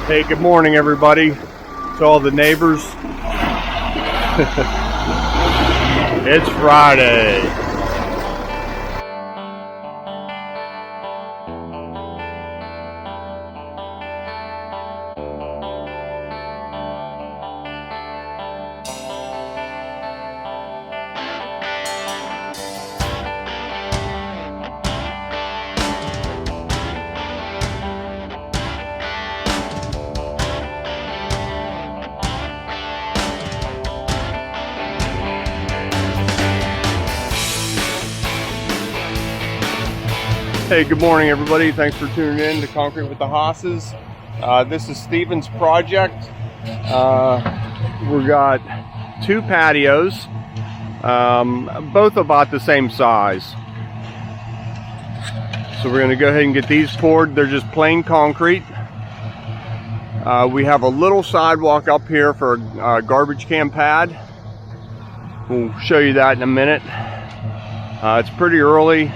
Hey, good morning, everybody. To all the neighbors. It's Friday. Hey, good morning, everybody. Thanks for tuning in to Concrete with the Hosses. This is Steven's project. We got two patios, both about the same size. So we're going to go ahead and get these poured. They're just plain concrete. We have a little sidewalk up here for a garbage can pad. We'll show you that in a minute. It's pretty early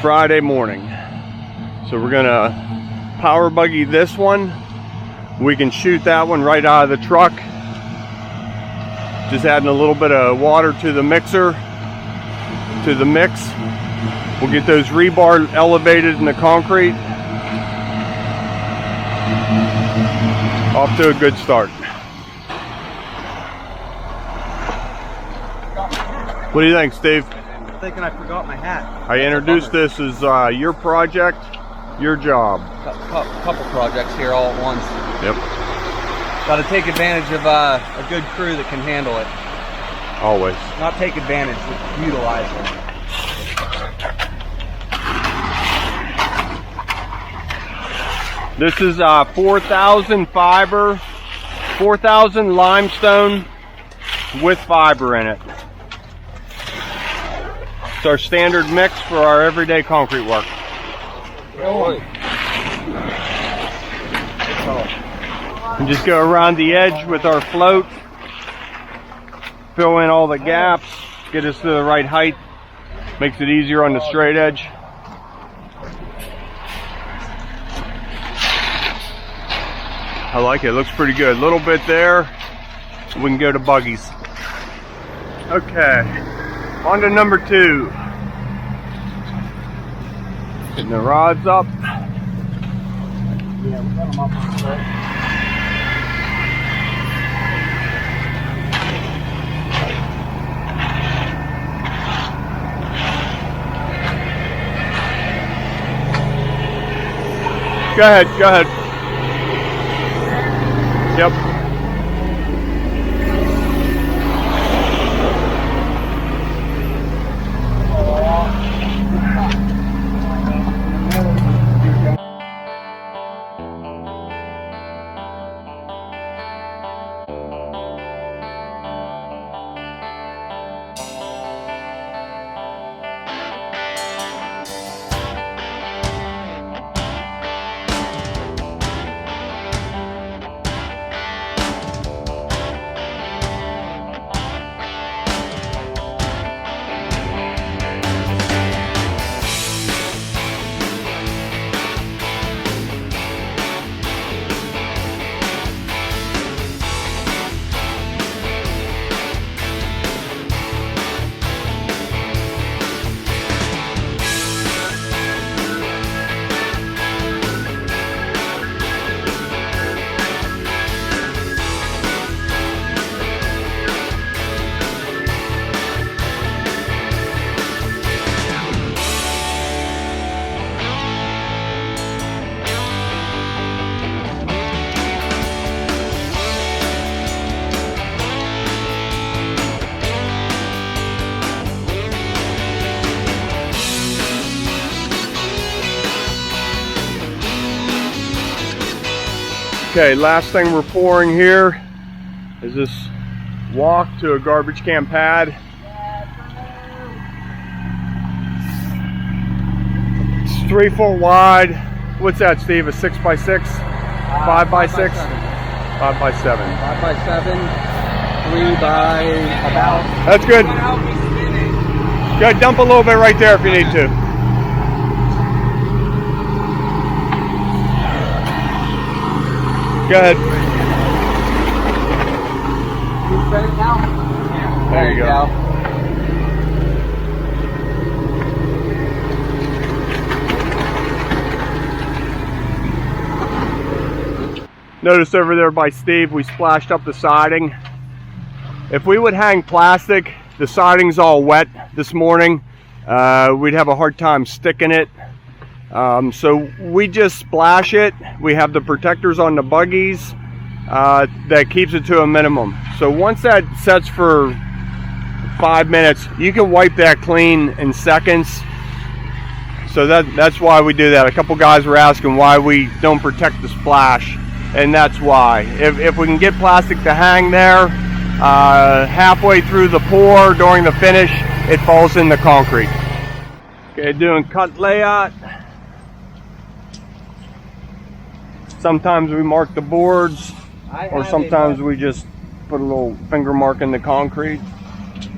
Friday morning, so we're gonna power buggy this one. We can shoot that one right out of the truck. Just adding a little bit of water to the mixer, to the mix. We'll get those rebar elevated in the concrete. Off to a good start. What do you think, Steve? Thinking I forgot my hat. I introduced this as your project, your job. Couple projects here all at once. Yep. Got to take advantage of a good crew that can handle it. Always. Not take advantage, utilize it. This is 4,000 fiber, 4,000 limestone with fiber in it. It's our standard mix for our everyday concrete work. And just go around the edge with our float, fill in all the gaps, get us to the right height, makes it easier on the straight edge. I like it, it looks pretty good. A little bit there, we can go to buggies. Okay. On to number 2. Getting the rods up. Yeah, we got them up on the foot. Go ahead. Yep. Okay, last thing we're pouring here is this walk to a garbage can pad. It's 3 foot wide. What's that, Steve? A 6x6? 5x6? 5x7. 5x7. 3 by about. That's good. Good. Dump a little bit right there if you need to. Go ahead. You spread it now? Yeah. There you go. Notice over there by Steve, we splashed up the siding. If we would hang plastic, the siding's all wet this morning. We'd have a hard time sticking it. So we just splash it. We have the protectors on the buggies that keeps it to a minimum. So once that sets for 5 minutes, you can wipe that clean in seconds. So that's why we do that. A couple guys were asking why we don't protect the splash, and that's why. If we can get plastic to hang there, halfway through the pour during the finish, it falls in the concrete. Okay, doing cut layout. Sometimes we mark the boards, or sometimes we just put a little finger mark in the concrete.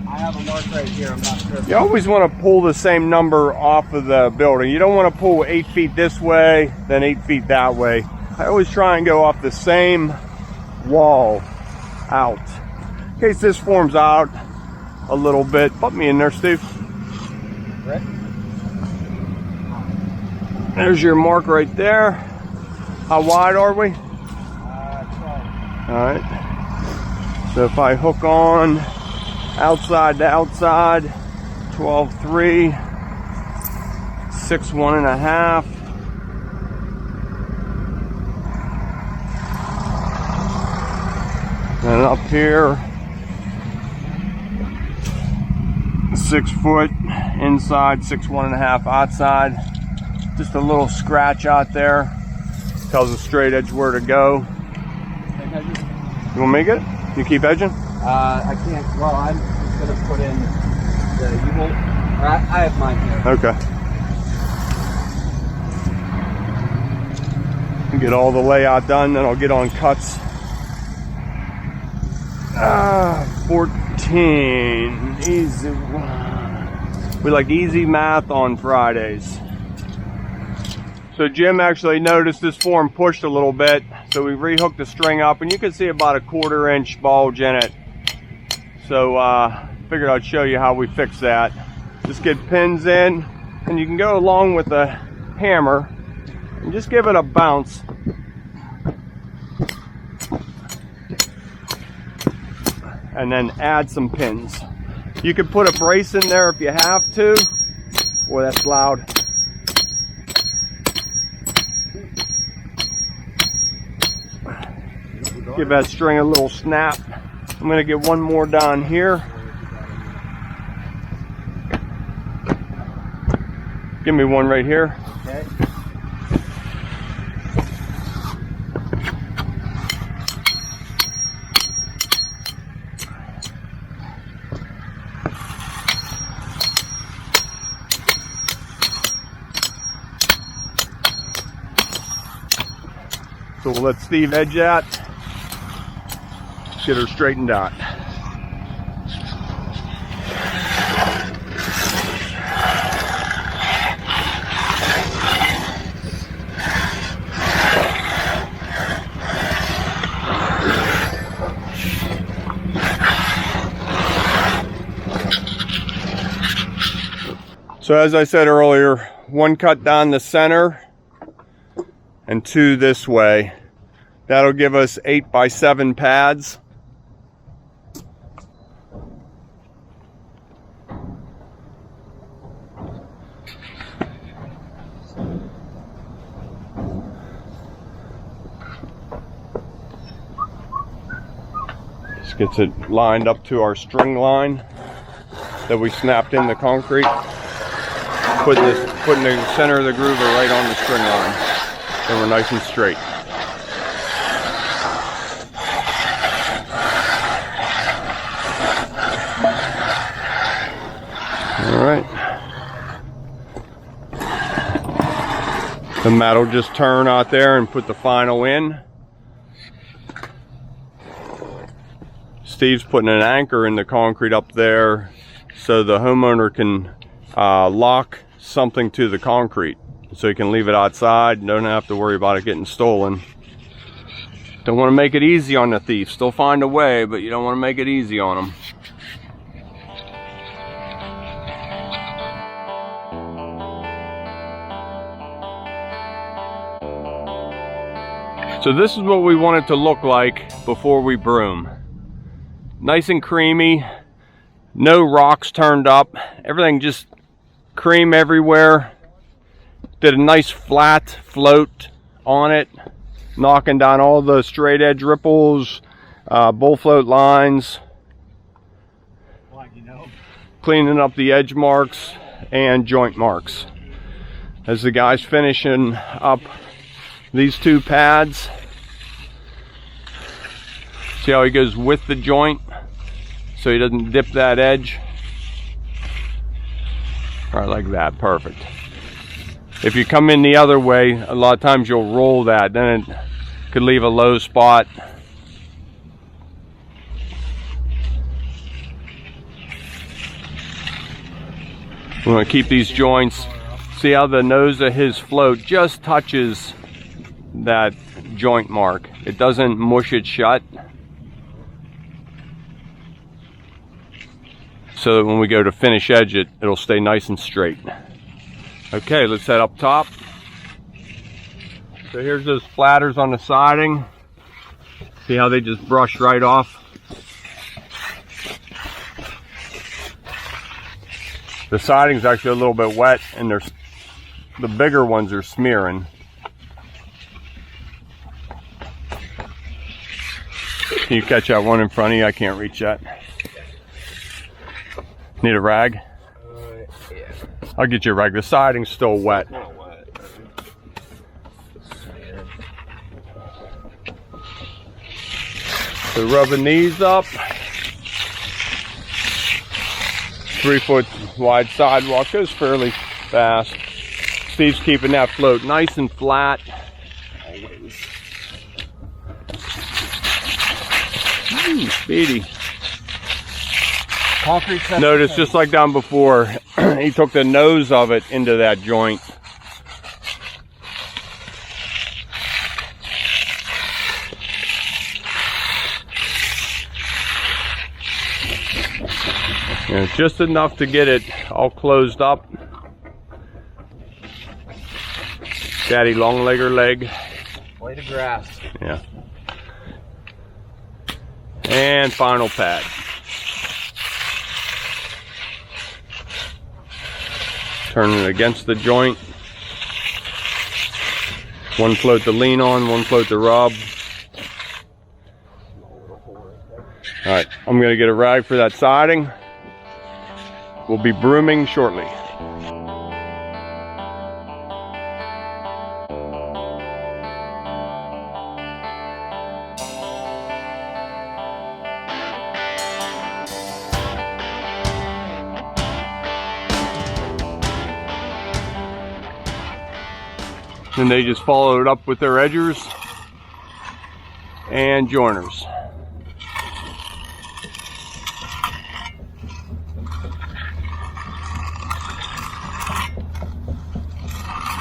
I have a mark right here. I'm not sure. You always want to pull the same number off of the building. You don't want to pull 8 feet this way, then 8 feet that way. I always try and go off the same wall out. In case this forms out a little bit. Put me in there, Steve. Right. There's your mark right there. How wide are we? 12. Alright. So if I hook on outside to outside, 12.3, 6 1.5. And up here, 6 foot inside, 6 1.5 outside. Just a little scratch out there. Tells the straight edge where to go. You want me to get it? You keep edging? I can't. Well, I'm just gonna put in the. You won't. I have mine here. Okay. Get all the layout done, then I'll get on cuts. 14. Easy. We like easy math on Fridays. So Jim actually noticed this form pushed a little bit, so we rehooked the string up, and you can see about a 1/4 inch bulge in it. So figured I'd show you how we fix that. Just get pins in, and you can go along with the hammer and just give it a bounce. And then add some pins. You could put a brace in there if you have to. Boy, that's loud. Give that string a little snap. I'm going to get one more down here. Give me one right here. Okay. So we'll let Steve edge that. Get her straightened out. So as I said earlier, 1 cut down the center and 2 this way. That'll give us 8 by 7 pads. Just gets it lined up to our string line that we snapped in the concrete. Putting the center of the groover right on the string line. So we're nice and straight. All right. The mat will just turn out there and put the final in. Steve's putting an anchor in the concrete up there so the homeowner can lock something to the concrete, so he can leave it outside and don't have to worry about it getting stolen. Don't want to make it easy on the thief. Still find a way, but you don't want to make it easy on them. So this is what we want it to look like before we broom. Nice and creamy, no rocks turned up, everything just cream everywhere. Did a nice flat float on it, knocking down all the straight edge ripples, bull float lines, cleaning up the edge marks and joint marks. As the guy's finishing up these two pads, see how he goes with the joint so he doesn't dip that edge. Right, like that, perfect. If you come in the other way, a lot of times you'll roll that, then it could leave a low spot. We want to keep these joints. See how the nose of his float just touches that joint mark. It doesn't mush it shut. So that when we go to finish edge it, it'll stay nice and straight. Okay, let's head up top. So here's those flatters on the siding. See how they just brush right off? The siding's actually a little bit wet and the bigger ones are smearing. Can you catch that one in front of you? I can't reach that. Need a rag? Yeah. I'll get you a rag. The siding's still wet. Not wet. So rubbing these up. 3 foot wide sidewalk, goes fairly fast. Steve's keeping that float nice and flat. Ooh, speedy. Notice, just like down before, he took the nose of it into that joint. And it's just enough to get it all closed up. Daddy long leg or leg. Blade of grass. Yeah. And final pad. Turning it against the joint. One float to lean on, one float to rub. Alright, I'm going to get a rag for that siding. We'll be brooming shortly. Then they just follow it up with their edgers and joiners.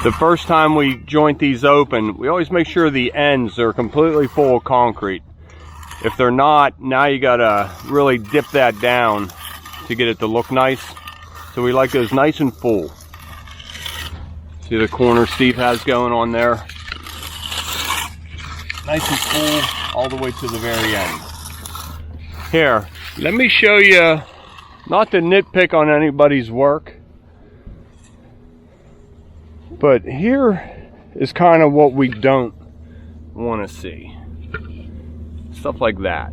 The first time we joint these open, we always make sure the ends are completely full of concrete. If they're not, now you gotta really dip that down to get it to look nice. So we like those nice and full. See the corner Steve has going on there? Nice and full all the way to the very end. Here, let me show you, not to nitpick on anybody's work, but here is kind of what we don't want to see. Stuff like that.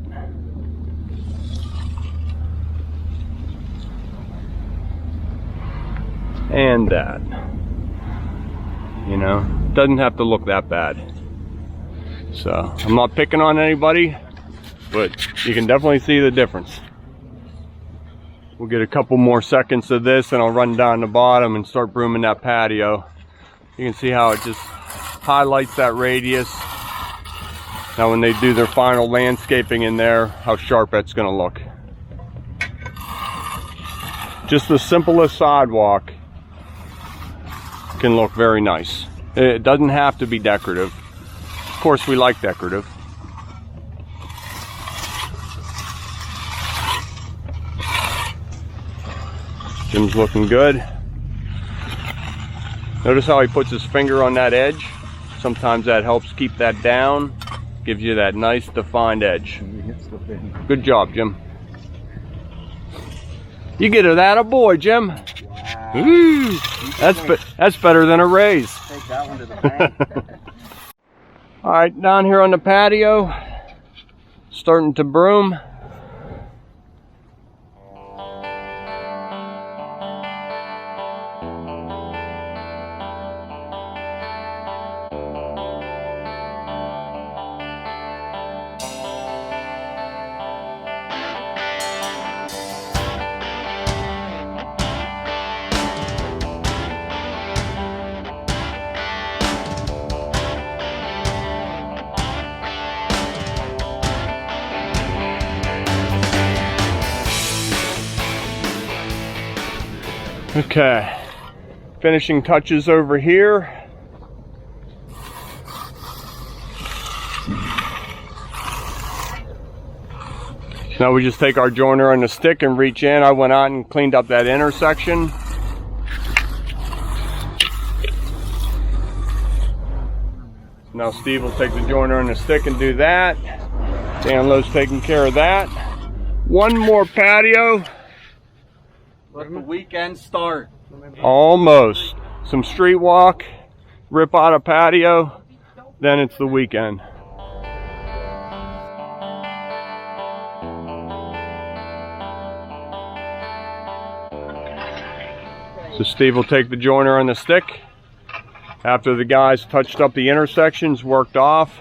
And that. You know, doesn't have to look that bad. So, I'm not picking on anybody, but you can definitely see the difference. We'll get a couple more seconds of this and I'll run down the bottom and start brooming that patio. You can see how it just highlights that radius. Now when they do their final landscaping in there, how sharp that's going to look. Just the simplest sidewalk can look very nice. It doesn't have to be decorative. Of course we like decorative, Jim's looking good. Notice how he puts his finger on that edge. Sometimes that helps keep that down. Gives you that nice defined edge. Good job, Jim. You get that a boy, Jim. Wow. Ooh, that's better than a raise. Take that one to the bank. All right, down here on the patio, starting to broom. Okay, finishing touches over here. Now we just take our joiner on the stick and reach in. I went out and cleaned up that intersection. Now Steve will take the joiner on the stick and do that. Dan Lowe's taking care of that. One more patio. Let the weekend start. Almost. Some street walk, rip out a patio, then it's the weekend. So Steve will take the joiner on the stick. After the guys touched up the intersections, worked off.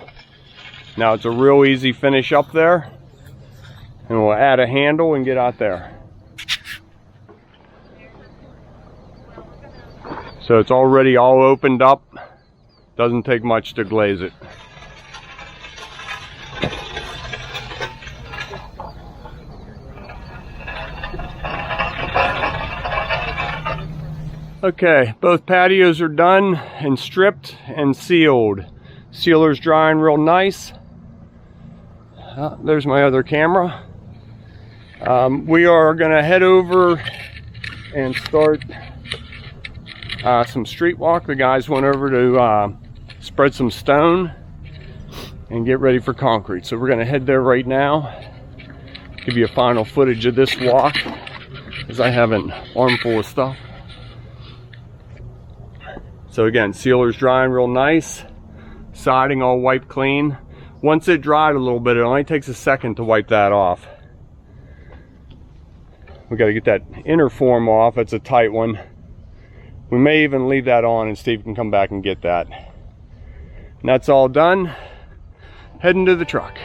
Now it's a real easy finish up there. And we'll add a handle and get out there. So it's already all opened up. Doesn't take much to glaze it. Okay, both patios are done and stripped and sealed. Sealer's drying real nice. There's my other camera. We are gonna head over and start some street walk. The guys went over to spread some stone and get ready for concrete. So we're gonna head there right now. Give you a final footage of this walk, as I have an armful of stuff. So again, sealer's drying real nice. Siding all wiped clean. Once it dried a little bit, it only takes a second to wipe that off. We got to get that inner form off. It's a tight one. We may even leave that on and Steve can come back and get that. And that's all done. Heading to the truck.